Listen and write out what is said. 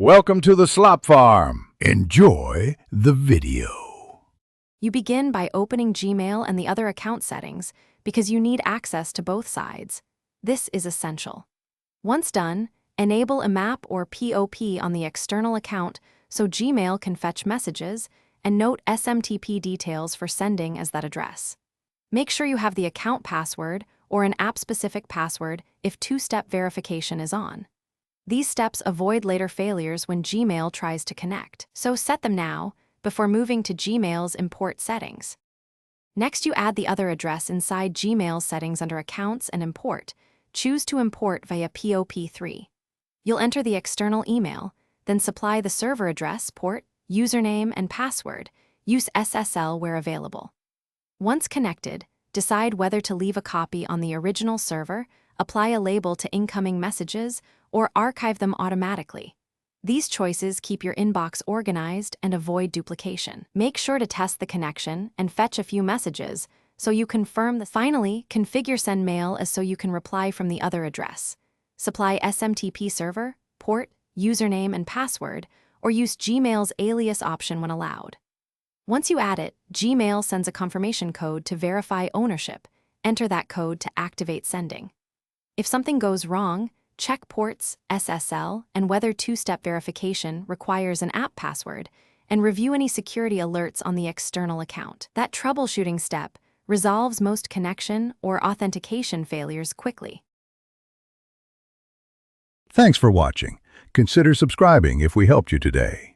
Welcome to the Slop Farm. Enjoy the video. You begin by opening Gmail and the other account settings because you need access to both sides. This is essential. Once done, enable IMAP or POP on the external account so Gmail can fetch messages, and note SMTP details for sending as that address. Make sure you have the account password or an app-specific password if two-step verification is on. These steps avoid later failures when Gmail tries to connect, so set them now before moving to Gmail's import settings. Next, you add the other address inside Gmail's settings under Accounts and Import. Choose to import via POP3. You'll enter the external email, then supply the server address, port, username, and password. Use SSL where available. Once connected, decide whether to leave a copy on the original server, apply a label to incoming messages, or archive them automatically. These choices keep your inbox organized and avoid duplication. Make sure to test the connection and fetch a few messages so you confirm the. Finally, configure send mail as so you can reply from the other address. Supply SMTP server, port, username, and password, or use Gmail's alias option when allowed. Once you add it, Gmail sends a confirmation code to verify ownership. Enter that code to activate sending. If something goes wrong, check ports, SSL, and whether two-step verification requires an app password, and review any security alerts on the external account. That troubleshooting step resolves most connection or authentication failures quickly. Thanks for watching. Consider subscribing if we helped you today.